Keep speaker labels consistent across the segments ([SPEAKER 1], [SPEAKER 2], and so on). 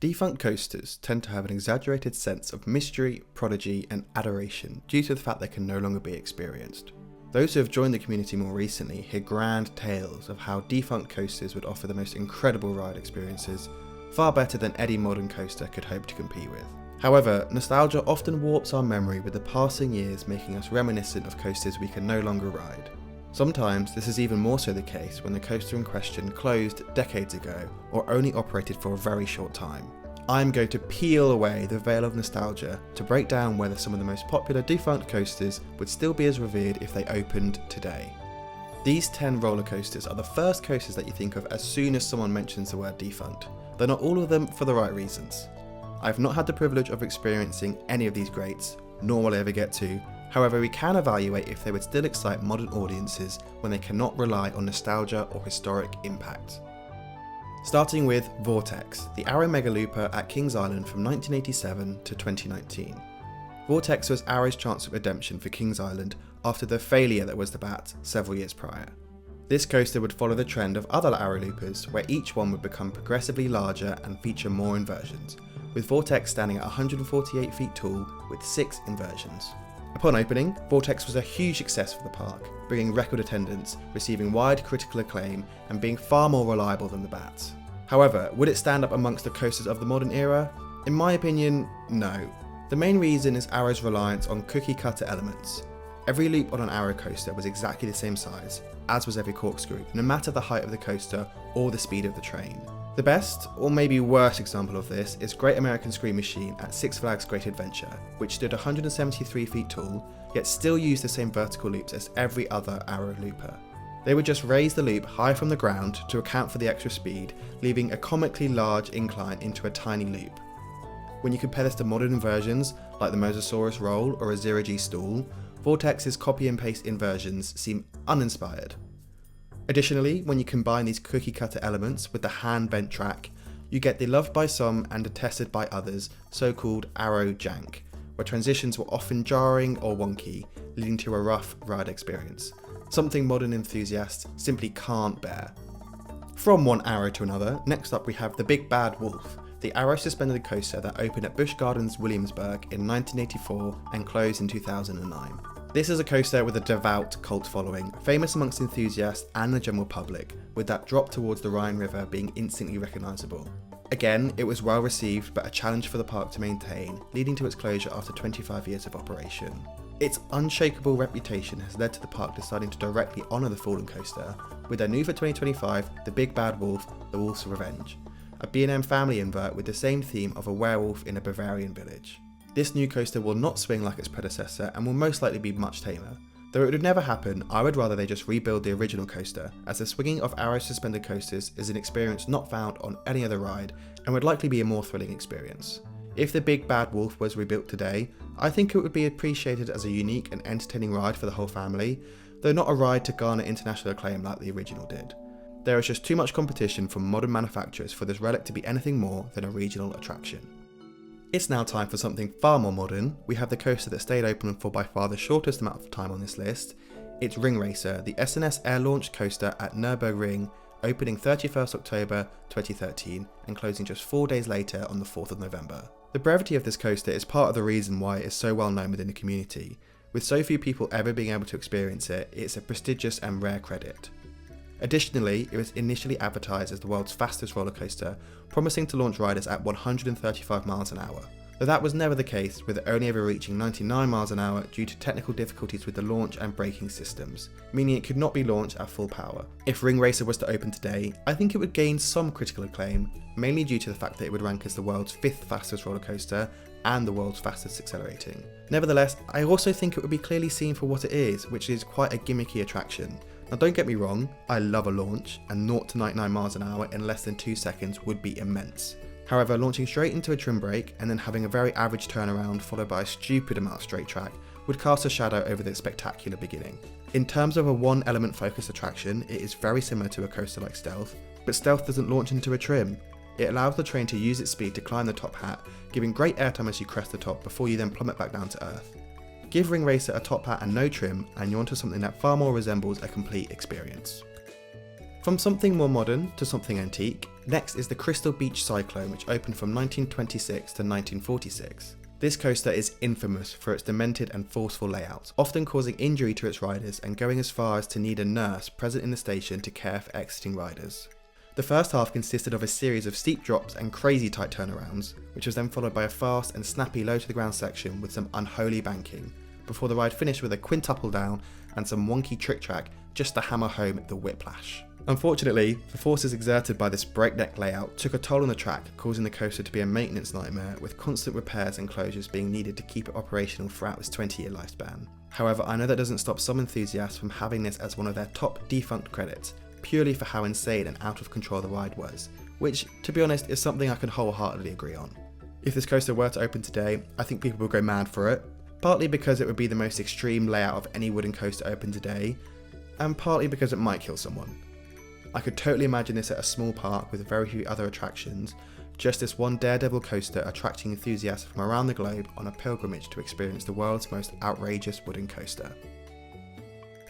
[SPEAKER 1] Defunct coasters tend to have an exaggerated sense of mystery, prodigy, and adoration due to the fact they can no longer be experienced. Those who have joined the community more recently hear grand tales of how defunct coasters would offer the most incredible ride experiences, far better than any modern coaster could hope to compete with. However, nostalgia often warps our memory with the passing years, making us reminiscent of coasters we can no longer ride. Sometimes this is even more so the case when the coaster in question closed decades ago or only operated for a very short time. I'm going to peel away the veil of nostalgia to break down whether some of the most popular defunct coasters would still be as revered if they opened today. These 10 roller coasters are the first coasters that you think of as soon as someone mentions the word defunct, though not all of them for the right reasons. I've not had the privilege of experiencing any of these greats, nor will I ever get to. However, we can evaluate if they would still excite modern audiences when they cannot rely on nostalgia or historic impact. Starting with Vortex, the Arrow Mega Looper at Kings Island from 1987 to 2019. Vortex was Arrow's chance of redemption for Kings Island after the failure that was the Bat several years prior. This coaster would follow the trend of other Arrow Loopers, where each one would become progressively larger and feature more inversions, with Vortex standing at 148 feet tall with 6 inversions. Upon opening, Vortex was a huge success for the park, bringing record attendance, receiving wide critical acclaim, and being far more reliable than the Bats. However, would it stand up amongst the coasters of the modern era? In my opinion, no. The main reason is Arrow's reliance on cookie-cutter elements. Every loop on an Arrow coaster was exactly the same size, as was every corkscrew, no matter the height of the coaster or the speed of the train. The best, or maybe worst example of this is Great American Scream Machine at Six Flags Great Adventure, which stood 173 feet tall, yet still used the same vertical loops as every other Arrow Looper. They would just raise the loop high from the ground to account for the extra speed, leaving a comically large incline into a tiny loop. When you compare this to modern inversions, like the Mosasaurus roll or a zero-G stool, Vortex's copy and paste inversions seem uninspired. Additionally, when you combine these cookie-cutter elements with the hand-bent track, you get the loved by some and detested by others so-called Arrow jank, where transitions were often jarring or wonky, leading to a rough ride experience, something modern enthusiasts simply can't bear. From one Arrow to another, next up we have the Big Bad Wolf, the Arrow suspended coaster that opened at Busch Gardens Williamsburg in 1984 and closed in 2009. This is a coaster with a devout cult following, famous amongst enthusiasts and the general public, with that drop towards the Rhine River being instantly recognisable. Again, it was well received but a challenge for the park to maintain, leading to its closure after 25 years of operation. Its unshakable reputation has led to the park deciding to directly honour the fallen coaster, with their new for 2025, the Big Bad Wolf, the Wolf's Revenge, a B&M family invert with the same theme of a werewolf in a Bavarian village. This new coaster will not swing like its predecessor and will most likely be much tamer. Though it would never happen, I would rather they just rebuild the original coaster, as the swinging of Arrow suspended coasters is an experience not found on any other ride and would likely be a more thrilling experience. If the Big Bad Wolf was rebuilt today, I think it would be appreciated as a unique and entertaining ride for the whole family, though not a ride to garner international acclaim like the original did. There is just too much competition from modern manufacturers for this relic to be anything more than a regional attraction. It's now time for something far more modern. We have the coaster that stayed open for by far the shortest amount of time on this list. It's Ring Racer, the S&S air-launched coaster at Nürburgring, opening 31st October 2013 and closing just 4 days later on the 4th of November. The brevity of this coaster is part of the reason why it is so well known within the community. With so few people ever being able to experience it, it's a prestigious and rare credit. Additionally, it was initially advertised as the world's fastest roller coaster, promising to launch riders at 135 miles an hour. Though that was never the case, with it only ever reaching 99 miles an hour due to technical difficulties with the launch and braking systems, meaning it could not be launched at full power. If Ring Racer was to open today, I think it would gain some critical acclaim, mainly due to the fact that it would rank as the world's 5th fastest roller coaster and the world's fastest accelerating. Nevertheless, I also think it would be clearly seen for what it is, which is quite a gimmicky attraction. Now don't get me wrong, I love a launch, and 0 to 99 miles an hour in less than 2 seconds would be immense. However, launching straight into a trim brake and then having a very average turnaround followed by a stupid amount of straight track would cast a shadow over the spectacular beginning. In terms of a one element focused attraction, it is very similar to a coaster like Stealth, but Stealth doesn't launch into a trim. It allows the train to use its speed to climb the top hat, giving great airtime as you crest the top before you then plummet back down to earth. Give Ring Racer a top hat and no trim, and you're onto something that far more resembles a complete experience. From something more modern to something antique, Next is the Crystal Beach Cyclone, which opened from 1926 to 1946. This coaster is infamous for its demented and forceful layout, often causing injury to its riders and going as far as to need a nurse present in the station to care for exiting riders. The first half consisted of a series of steep drops and crazy tight turnarounds, which was then followed by a fast and snappy low to the ground section with some unholy banking, before the ride finished with a quintuple down and some wonky trick track just to hammer home the whiplash. Unfortunately, the forces exerted by this breakneck layout took a toll on the track, causing the coaster to be a maintenance nightmare, with constant repairs and closures being needed to keep it operational throughout its 20-year lifespan. However, I know that doesn't stop some enthusiasts from having this as one of their top Defunct credits, purely for how insane and out of control the ride was, which, to be honest, is something I can wholeheartedly agree on. If this coaster were to open today, I think people would go mad for it, partly because it would be the most extreme layout of any wooden coaster open today, and partly because it might kill someone. I could totally imagine this at a small park with very few other attractions, just this one daredevil coaster attracting enthusiasts from around the globe on a pilgrimage to experience the world's most outrageous wooden coaster.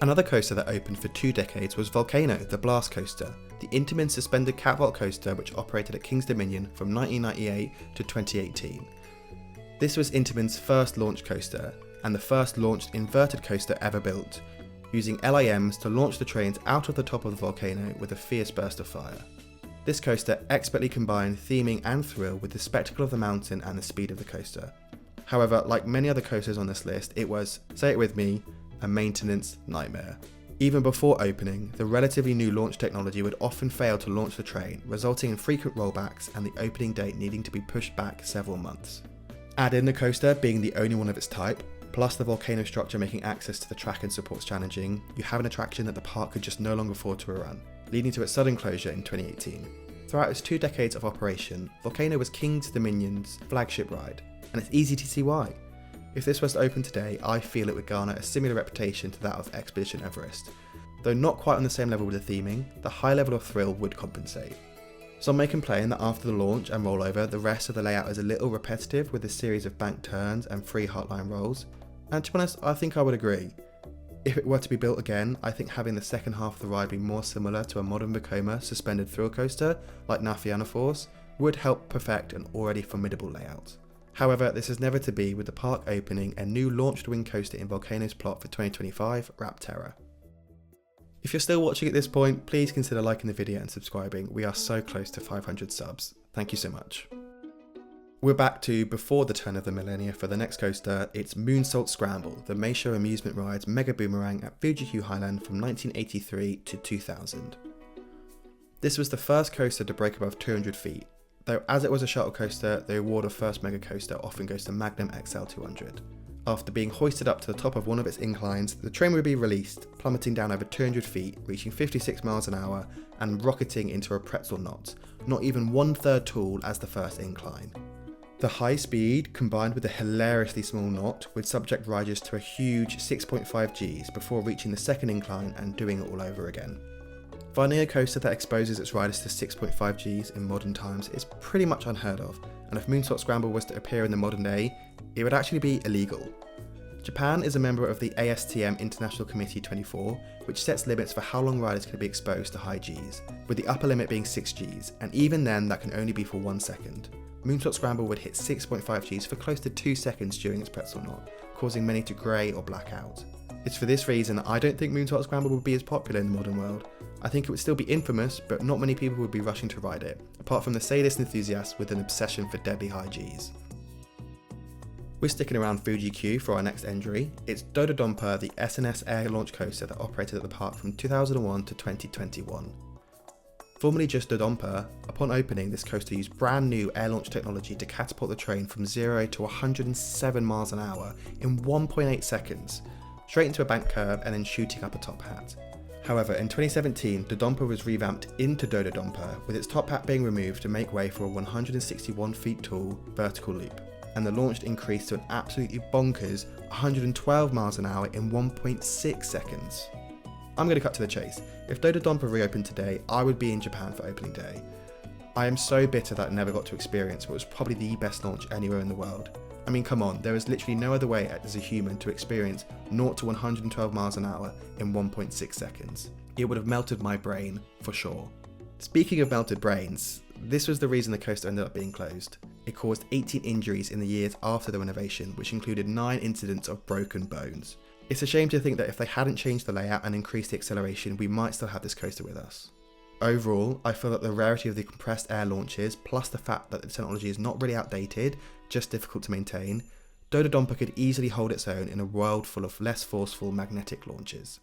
[SPEAKER 1] Another coaster that opened for 2 decades was Volcano, the Blast Coaster, the Intamin suspended catwalk coaster which operated at King's Dominion from 1998 to 2018. This was Intamin's first launch coaster, and the first launched inverted coaster ever built, using LIMs to launch the trains out of the top of the volcano with a fierce burst of fire. This coaster expertly combined theming and thrill with the spectacle of the mountain and the speed of the coaster. However, like many other coasters on this list, it was, say it with me, a maintenance nightmare. Even before opening, the relatively new launch technology would often fail to launch the train, resulting in frequent rollbacks and the opening date needing to be pushed back several months. Add in the coaster being the only one of its type, plus the volcano structure making access to the track and supports challenging, you have an attraction that the park could just no longer afford to run, leading to its sudden closure in 2018. Throughout its 2 decades of operation, Volcano was King's Dominion's flagship ride, and it's easy to see why. If this was to open today, I feel it would garner a similar reputation to that of Expedition Everest. Though not quite on the same level with the theming, the high level of thrill would compensate. Some may complain that after the launch and rollover, the rest of the layout is a little repetitive with a series of banked turns and free hardline rolls, and to be honest, I think I would agree. If it were to be built again, I think having the second half of the ride be more similar to a modern Vekoma suspended thrill coaster like Nafiana Force would help perfect an already formidable layout. However, this is never to be, with the park opening a new launched wing coaster in Volcano's plot for 2025, Rapterra. If you're still watching at this point, please consider liking the video and subscribing. We are so close to 500 subs. Thank you so much. We're back to before the turn of the millennia for the next coaster. It's Moonsault Scramble, the Meisho Amusement Ride's mega boomerang at Fuji-Q Highland from 1983 to 2000. This was the first coaster to break above 200 feet, though as it was a shuttle coaster, the award of first mega coaster often goes to Magnum XL 200. After being hoisted up to the top of one of its inclines, the train would be released, plummeting down over 200 feet, reaching 56 miles an hour, and rocketing into a pretzel knot, not even 1/3 tall as the first incline. The high speed, combined with the hilariously small knot, would subject riders to a huge 6.5 Gs before reaching the second incline and doing it all over again. Finding a coaster that exposes its riders to 6.5 Gs in modern times is pretty much unheard of, and if Moonsault Scramble was to appear in the modern day, it would actually be illegal. Japan is a member of the ASTM International Committee 24, which sets limits for how long riders can be exposed to high Gs, with the upper limit being 6 Gs, and even then that can only be for 1 second. Moonsault Scramble would hit 6.5 Gs for close to 2 seconds during its pretzel knot, causing many to grey or black out. It's for this reason that I don't think Moonsault Scramble would be as popular in the modern world. I think it would still be infamous, but not many people would be rushing to ride it, apart from the sadist enthusiasts with an obsession for deadly high Gs. We're sticking around Fuji-Q for our next entry. It's Doompa, the SNS air launch coaster that operated at the park from 2001 to 2021. Formerly just Doompa, upon opening this coaster used brand new air launch technology to catapult the train from 0 to 107 miles an hour in 1.8 seconds, straight into a bank curve and then shooting up a top hat. However, in 2017, Doompa was revamped into Doompa, with its top hat being removed to make way for a 161 feet tall vertical loop, and the launch increased to an absolutely bonkers 112 miles an hour in 1.6 seconds. I'm going to cut to the chase. If Doompa reopened today, I would be in Japan for opening day. I am so bitter that I never got to experience what was probably the best launch anywhere in the world. I mean, come on, there is literally no other way as a human to experience 0 to 112 miles an hour in 1.6 seconds. It would have melted my brain, for sure. Speaking of melted brains, This was the reason the coaster ended up being closed. It caused 18 injuries in the years after the renovation, which included 9 incidents of broken bones. It's a shame to think that if they hadn't changed the layout and increased the acceleration, we might still have this coaster with us. Overall, I feel that the rarity of the compressed air launches, plus the fact that the technology is not really outdated, just difficult to maintain, Doompa could easily hold its own in a world full of less forceful magnetic launches.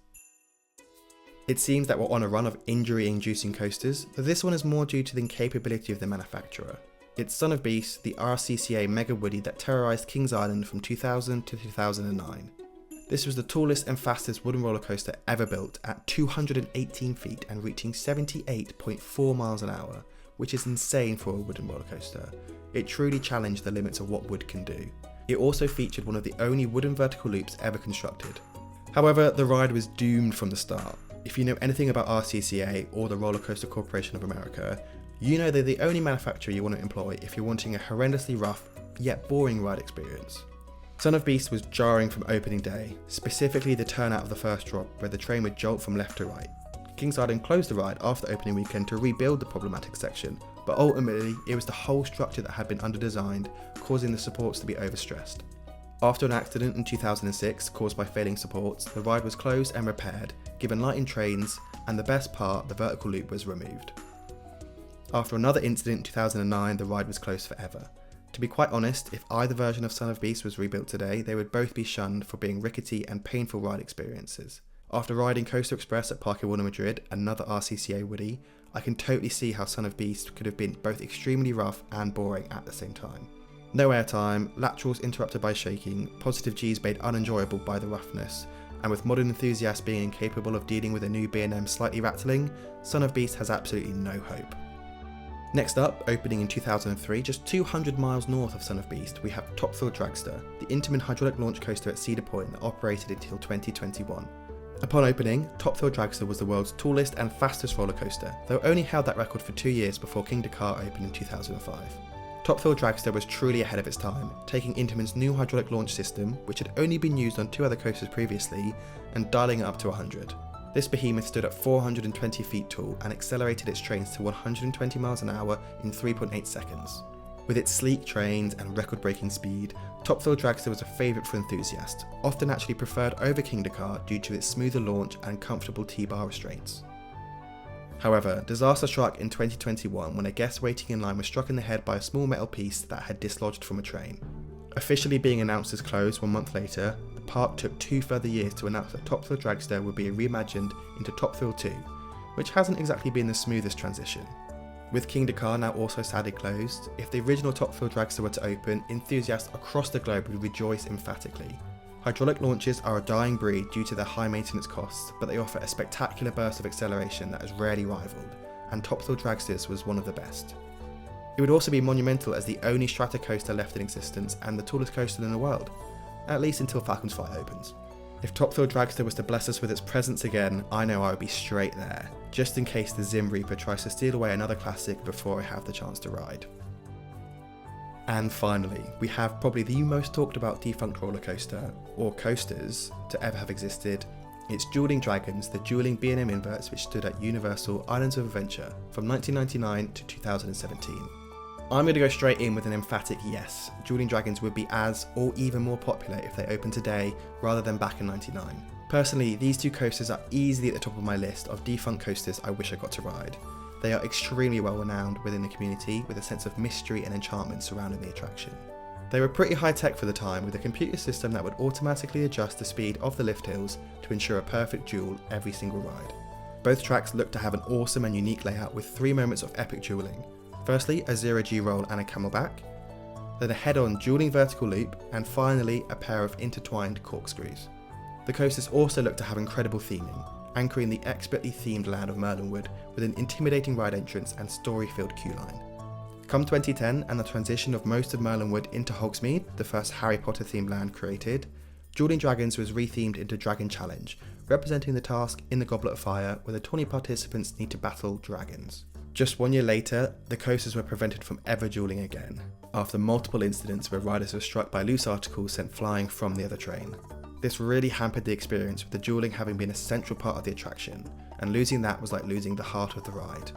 [SPEAKER 1] It seems that we're on a run of injury-inducing coasters, though this one is more due to the incapability of the manufacturer. It's Son of Beasts, the RCCA Mega Woody that terrorised Kings Island from 2000 to 2009. This was the tallest and fastest wooden roller coaster ever built at 218 feet and reaching 78.4 miles an hour, which is insane for a wooden roller coaster. It truly challenged the limits of what wood can do. It also featured one of the only wooden vertical loops ever constructed. However, the ride was doomed from the start. If you know anything about RCCA or the Roller Coaster Corporation of America, you know they're the only manufacturer you want to employ if you're wanting a horrendously rough, yet boring ride experience. Son of Beast was jarring from opening day, specifically the turnout of the first drop where the train would jolt from left to right. Kings Island closed the ride after the opening weekend to rebuild the problematic section, but ultimately it was the whole structure that had been under-designed, causing the supports to be overstressed. After an accident in 2006 caused by failing supports, the ride was closed and repaired, given light in trains, and the best part, the vertical loop, was removed. After another incident in 2009, the ride was closed forever. To be quite honest, if either version of Son of Beast was rebuilt today, they would both be shunned for being rickety and painful ride experiences. After riding Coaster Express at Parque Warner Madrid, another RCCA Woody, I can totally see how Son of Beast could have been both extremely rough and boring at the same time. No airtime, laterals interrupted by shaking, positive Gs made unenjoyable by the roughness, and with modern enthusiasts being incapable of dealing with a new B&M slightly rattling, Son of Beast has absolutely no hope. Next up, opening in 2003, just 200 miles north of Son of Beast, we have Topfield Dragster, the Intamin hydraulic launch coaster at Cedar Point that operated until 2021. Upon opening, Topfield Dragster was the world's tallest and fastest roller coaster, though only held that record for 2 years before King Dakar opened in 2005. Topfield Dragster was truly ahead of its time, taking Intamin's new hydraulic launch system, which had only been used on 2 other coasters previously, and dialing it up to 100. This behemoth stood at 420 feet tall and accelerated its trains to 120 miles an hour in 3.8 seconds. With its sleek trains and record-breaking speed, Topfield Dragster was a favourite for enthusiasts, often actually preferred over King Dakar due to its smoother launch and comfortable T-bar restraints. However, disaster struck in 2021 when a guest waiting in line was struck in the head by a small metal piece that had dislodged from a train. Officially being announced as closed 1 month later, the park took 2 further years to announce that Topfield Dragster would be reimagined into Topfield 2, which hasn't exactly been the smoothest transition. With King Dakar now also sadly closed, if the original Topfield Dragster were to open, enthusiasts across the globe would rejoice emphatically. Hydraulic launches are a dying breed due to their high maintenance costs, but they offer a spectacular burst of acceleration that is rarely rivaled, and Topfield Dragsters was one of the best. It would also be monumental as the only strata coaster left in existence and the tallest coaster in the world, at least until Falcon's Flight opens. If Topfield Dragster was to bless us with its presence again, I know I would be straight there, just in case the Zim Reaper tries to steal away another classic before I have the chance to ride. And finally, we have probably the most talked about defunct roller coaster, or coasters, to ever have existed. It's Dueling Dragons, the dueling B&M inverts which stood at Universal Islands of Adventure from 1999 to 2017. I'm going to go straight in with an emphatic yes. Dueling Dragons would be as, or even more popular if they opened today rather than back in '99. Personally, these 2 coasters are easily at the top of my list of defunct coasters I wish I got to ride. They are extremely well renowned within the community with a sense of mystery and enchantment surrounding the attraction. They were pretty high tech for the time with a computer system that would automatically adjust the speed of the lift hills to ensure a perfect duel every single ride. Both tracks look to have an awesome and unique layout with 3 moments of epic dueling. Firstly, a 0G roll and a camelback, then a head-on dueling vertical loop, and finally a pair of intertwined corkscrews. The coasters also look to have incredible theming, anchoring the expertly themed land of Merlinwood with an intimidating ride entrance and story-filled queue line. Come 2010 and the transition of most of Merlinwood into Hogsmeade, the first Harry Potter themed land created, Dueling Dragons was rethemed into Dragon Challenge, representing the task in the Goblet of Fire where the 20 participants need to battle dragons. Just 1 year later, the coasters were prevented from ever dueling again, after multiple incidents where riders were struck by loose articles sent flying from the other train. This really hampered the experience with the dueling having been a central part of the attraction, and losing that was like losing the heart of the ride.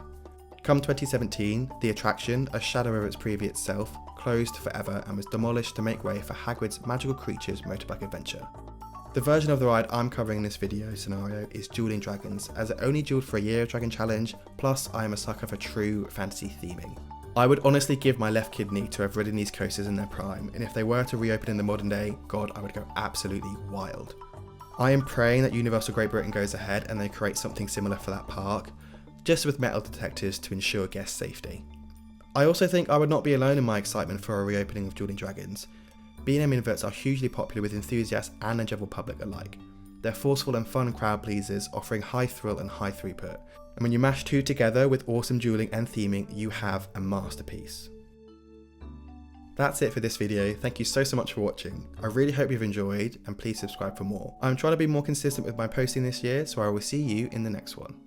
[SPEAKER 1] Come 2017, the attraction, a shadow of its previous self, closed forever and was demolished to make way for Hagrid's Magical Creatures motorbike adventure. The version of the ride I'm covering in this video scenario is Dueling Dragons, as it only duelled for a year of Dragon Challenge, plus I am a sucker for true fantasy theming. I would honestly give my left kidney to have ridden these coasters in their prime, and if they were to reopen in the modern day, God, I would go absolutely wild. I am praying that Universal Great Britain goes ahead and they create something similar for that park, just with metal detectors to ensure guest safety. I also think I would not be alone in my excitement for a reopening of Dueling Dragons. B&M inverts are hugely popular with enthusiasts and the general public alike. They're forceful and fun crowd pleasers, offering high thrill and high throughput. And when you mash two together with awesome dueling and theming, you have a masterpiece. That's it for this video. Thank you so much for watching. I really hope you've enjoyed, and please subscribe for more. I'm trying to be more consistent with my posting this year, so I will see you in the next one.